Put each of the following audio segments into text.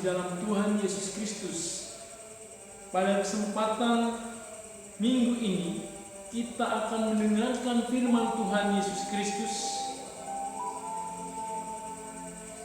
di dalam Tuhan Yesus Kristus, pada kesempatan minggu ini kita akan mendengarkan firman Tuhan Yesus Kristus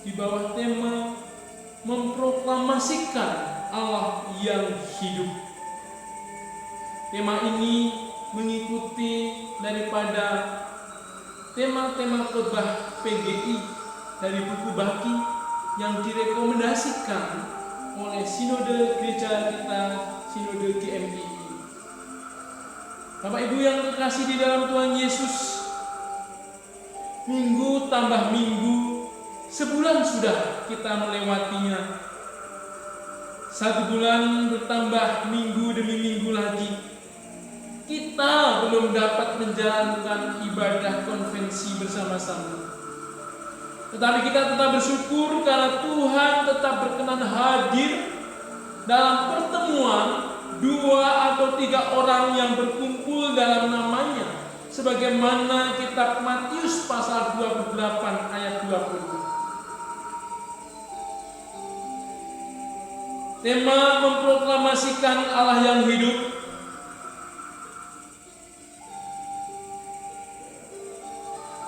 di bawah tema memproklamasikan Allah yang hidup. Tema ini mengikuti daripada tema-tema khotbah PGI dari buku Baki yang direkomendasikan oleh Sinode Gereja kita, Sinode GMI. Bapak Ibu yang terkasih di dalam Tuhan Yesus, minggu tambah minggu, sebulan sudah kita melewatinya. 1 bulan bertambah minggu demi minggu lagi. Kita belum dapat menjalankan ibadah konvensi bersama-sama. Tetapi kita tetap bersyukur karena Tuhan tetap berkenan hadir dalam pertemuan 2 atau 3 orang yang berkumpul dalam namanya, sebagaimana kitab Matius pasal 28 ayat 20. Tema memproklamasikan Allah yang hidup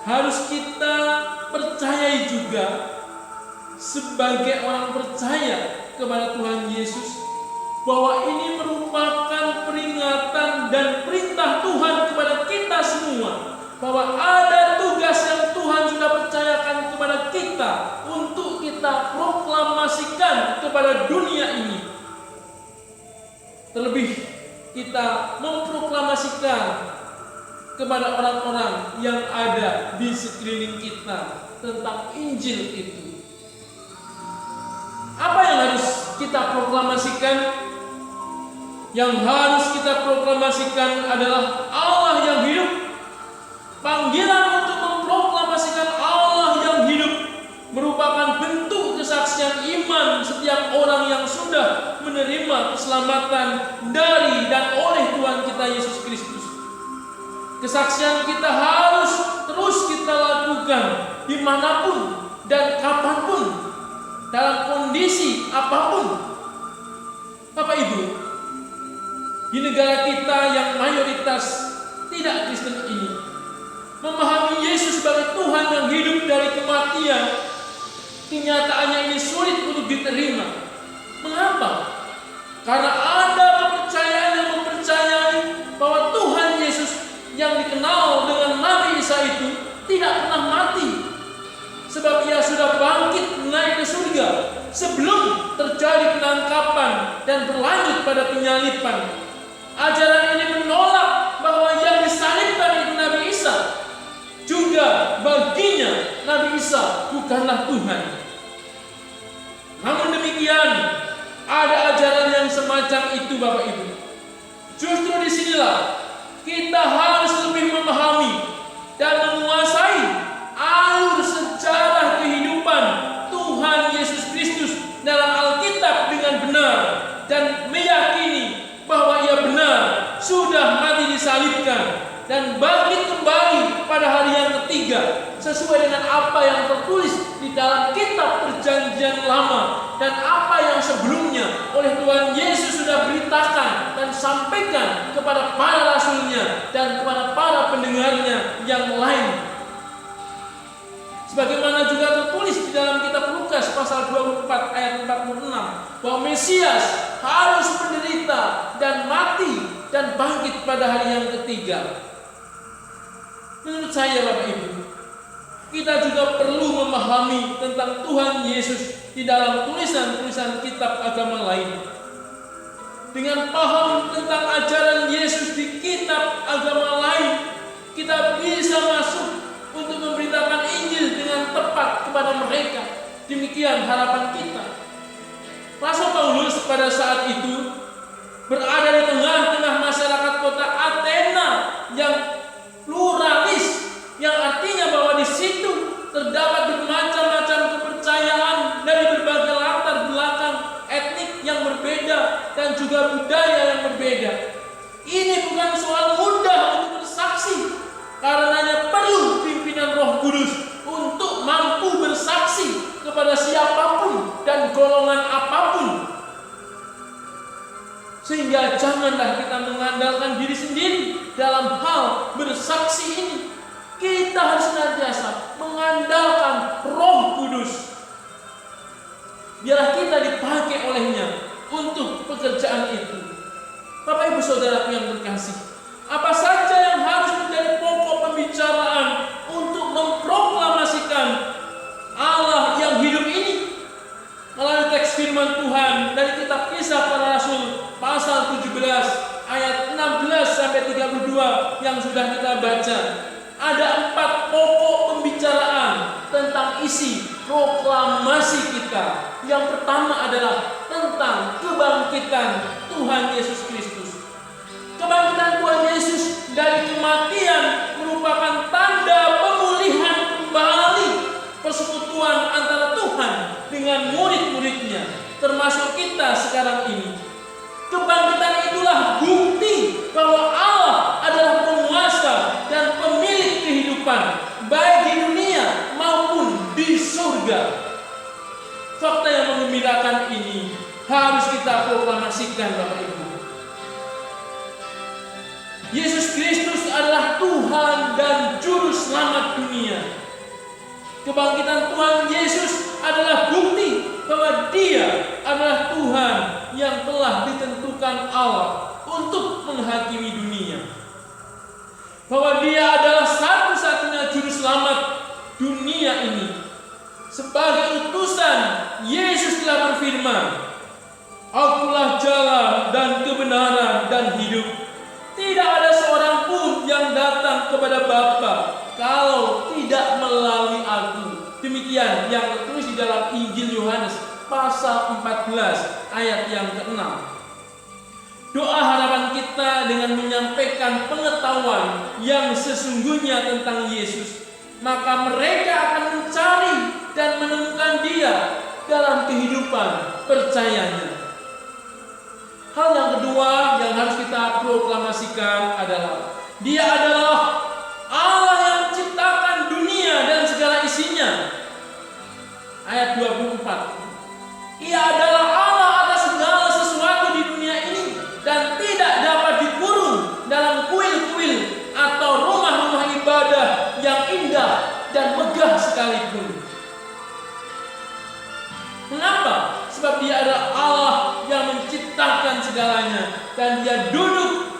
harus kita percayai juga sebagai orang percaya kepada Tuhan Yesus, bahwa ini merupakan peringatan dan perintah Tuhan kepada kita semua, bahwa ada tugas yang Tuhan sudah percayakan kepada kita untuk kita proklamasikan kepada dunia ini. Terlebih kita memproklamasikan kepada orang-orang yang ada di sekeliling kita tentang Injil itu. Apa yang harus kita proklamasikan? Yang harus kita proklamasikan adalah Allah yang hidup. Panggilan untuk memproklamasikan Allah yang hidup merupakan bentuk kesaksian iman setiap orang yang sudah menerima keselamatan dari dan oleh Tuhan kita Yesus Kristus. Kesaksian kita harus terus kita lakukan dimanapun dan kapanpun, dalam kondisi apapun. Bapak Ibu, di negara kita yang mayoritas tidak Kristen ini, memahami Yesus sebagai Tuhan yang hidup dari kematian, kenyataannya ini sulit untuk diterima. Mengapa? Karena ada kepercayaan yang mempercayai bahwa Tuhan Yesus yang dikenal dengan Nabi Isa itu tidak pernah mati, sebab ia sudah bangkit naik ke surga sebelum terjadi penangkapan dan berlanjut pada penyaliban. Ajaran ini menolak bahwa yang disalibkan itu Nabi Isa. Juga baginya Nabi Isa bukanlah Tuhan. Namun demikian, ada ajaran yang semacam itu, Bapak Ibu. Justru disinilah kita harus lebih memahami dan menguasai alur sejarah kehidupan Tuhan Yesus Kristus dalam Alkitab dengan benar, dan meyakini bahwa ia benar sudah mati disalibkan dan bangkit kembali pada hari yang ketiga, sesuai dengan apa yang tertulis di dalam kitab Perjanjian Lama dan apa yang sebelumnya oleh Tuhan Yesus sudah beritakan dan sampaikan kepada para rasulnya dan kepada para pendengarnya yang lain. Sebagaimana juga tertulis di dalam kitab Lukas pasal 24 ayat 46, bahwa Mesias harus menderita dan mati dan bangkit pada hari yang ketiga. Menurut saya, Bapak Ibu, kita juga perlu memahami tentang Tuhan Yesus di dalam tulisan-tulisan kitab agama lain. Dengan paham tentang ajaran Yesus di kitab agama lain, kita bisa masuk untuk memberitakan Injil dengan tepat kepada mereka. Demikian harapan kita. Rasul Paulus pada saat itu berada di tengah-tengah masyarakat kota Athena yang pluralis, yang artinya bahwa di situ terdapat bermacam-macam kepercayaan dari berbagai latar belakang etnik yang berbeda dan juga budaya yang berbeda. Ini bukan soal mudah untuk bersaksi, karenanya perlu pimpinan Roh Kudus untuk mampu bersaksi kepada siapapun dan golongan apapun. Sehingga janganlah kita mengandalkan diri sendiri dalam hal bersaksi ini. Kita harus senantiasa mengandalkan Roh Kudus. Biarlah kita dipakai olehnya untuk pekerjaan itu. Bapak Ibu Saudaraku yang terkasih, apa saja yang harus menjadi pokok pembicaraan untuk memproklamasikan Allah yang hidup ini? Melalui teks firman Tuhan dari kitab Kisah Para Rasul pasal 17 ayat 16 sampai 32 yang sudah kita baca. Ada 4 pokok pembicaraan tentang isi proklamasi kita. Yang pertama adalah tentang kebangkitan Tuhan Yesus Kristus. Kebangkitan Tuhan Yesus dari kematian merupakan tanda pemulihan kembali persekutuan antara Tuhan dengan murid-muridnya, termasuk kita sekarang ini. Kebangkitan itulah bukti bahwa Allah adalah penguasa dan pemilik kehidupan, baik di dunia maupun di surga. Fakta yang menggembirakan ini harus kita proklamasikan, Bapak Ibu. Yesus Kristus adalah Tuhan dan Juru Selamat dunia. Kebangkitan Tuhan Yesus adalah bukti bahwa Dia adalah Tuhan yang telah ditentukan Allah untuk menghakimi dunia. Bahwa Dia adalah satu-satunya Juru Selamat dunia ini. Sebagai utusan, Yesus telah berfirman, "Akulah jalan dan kebenaran dan hidup. Tidak ada seorang pun yang datang kepada Bapa kalau tidak melalui Aku." Demikian yang tertulis di dalam Injil Yohanes pasal 14 ayat yang ke-6. Doa harapan kita dengan menyampaikan pengetahuan yang sesungguhnya tentang Yesus, maka mereka akan mencari dan menemukan Dia dalam kehidupan percayanya. Hal yang kedua yang harus kita proklamasikan adalah Dia adalah Allah yang menciptakan dunia dan segala isinya. Ayat 24. Ia adalah Allah atas segala sesuatu di dunia ini dan tidak dapat dikurung dalam kuil-kuil atau rumah-rumah ibadah yang indah dan megah sekalipun. Mengapa? Sebab Dia adalah Allah yang menciptakan segalanya dan Dia duduk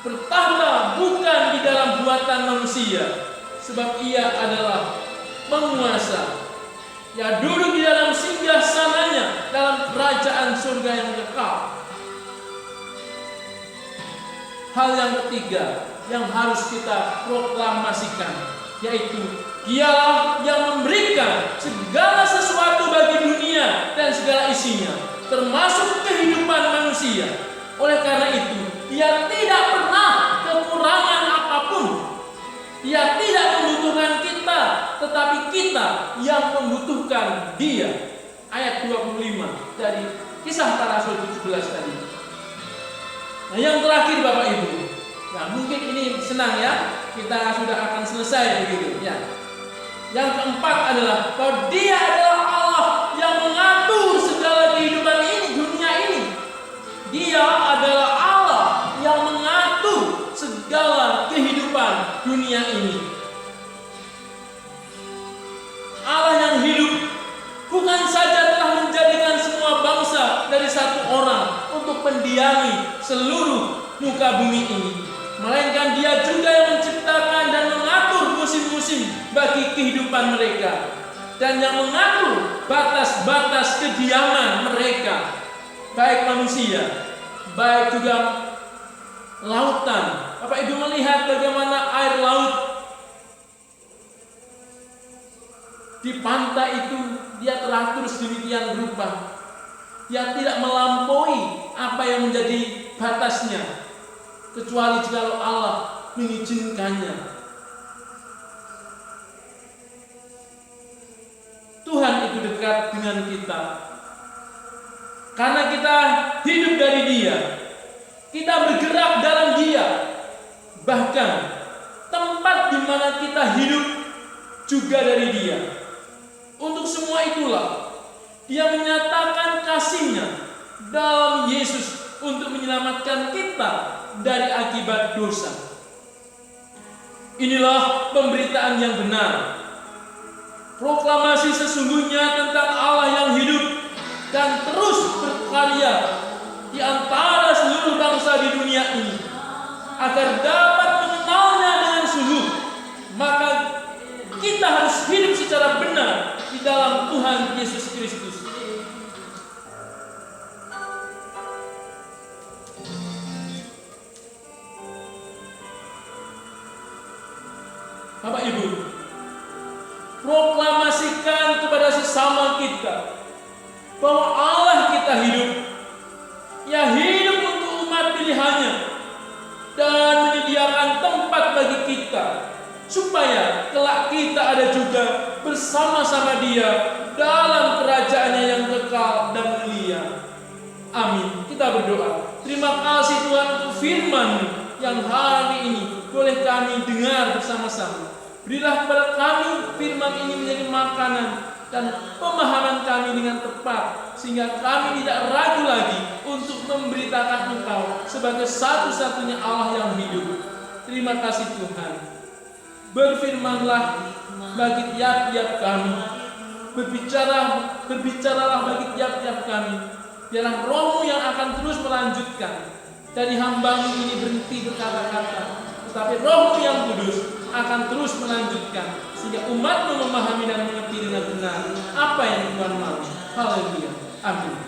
bertahta bukan di dalam buatan manusia, sebab Ia adalah penguasa. Dia duduk di dalam singgah sananya dalam kerajaan surga yang kekal. Hal yang ketiga yang harus kita proklamasikan, yaitu Dialah yang memberikan segala sesuatu bagi dunia dan segala isinya, termasuk kehidupan manusia. Oleh karena itu, Dia tidak pernah kekurangan apapun. Dia tidak membutuhkan kita, tetapi kita yang membutuhkan Dia. Ayat 25 dari Kisah Para Rasul 17 tadi. Nah, yang terakhir Bapak Ibu. Nah, mungkin ini senang ya, kita sudah akan selesai begitu ya. Yang keempat adalah bahwa Dia adalah Allah yang mengatur segala kehidupan ini, dunia ini. Dia adalah Allah yang mengatur segala kehidupan dunia ini. Allah yang hidup bukan saja telah menjadikan semua bangsa dari satu orang untuk mendiami seluruh muka bumi ini, melainkan Dia juga yang menciptakan dan mengatur musim-musim bagi kehidupan mereka, dan yang mengatur batas-batas kediaman mereka, baik manusia, baik juga lautan. Bapak Ibu melihat bagaimana air laut di pantai itu Dia teratur sedemikian rupa. Dia tidak melampaui apa yang menjadi batasnya, kecuali jika Allah mengizinkannya. Tuhan itu dekat dengan kita karena kita hidup dari Dia, kita bergerak dalam Dia, bahkan tempat di mana kita hidup juga dari Dia. Untuk semua itulah Dia menyatakan kasih-Nya dalam Yesus untuk menyelamatkan kita dari akibat dosa. Inilah pemberitaan yang benar. Proklamasi sesungguhnya tentang Allah yang hidup dan terus berkarya di antara seluruh bangsa di dunia ini agar dapat mengenalnya dengan sungguh. Maka kita harus hidup secara benar di dalam Tuhan Yesus Kristus. Bapak Ibu, proklamasikan kepada sesama kita bahwa Allah kita hidup, ya hidup untuk umat pilihannya, dan menyediakan tempat bagi kita supaya kelak kita ada juga bersama-sama Dia dalam kerajaannya yang kekal dan mulia. Amin. Kita berdoa. Terima kasih Tuhan untuk firman yang hari ini boleh kami dengar bersama-sama. Berilah kepada kami firman ini menjadi makanan dan pemahaman kami dengan tepat, sehingga kami tidak ragu lagi untuk memberitakan Engkau sebagai satu-satunya Allah yang hidup. Terima kasih Tuhan. Berfirmanlah bagi tiap-tiap kami, berbicaralah bagi tiap-tiap kami. Biarlah Roh-Mu yang akan terus melanjutkan. Dari hamba-Mu ini berhenti berkata-kata, tetapi Roh-Mu yang kudus akan terus melanjutkan, sehingga umat-Mu memahami dan mengerti dengan benar apa yang Tuhan mau. Haleluya. Amin.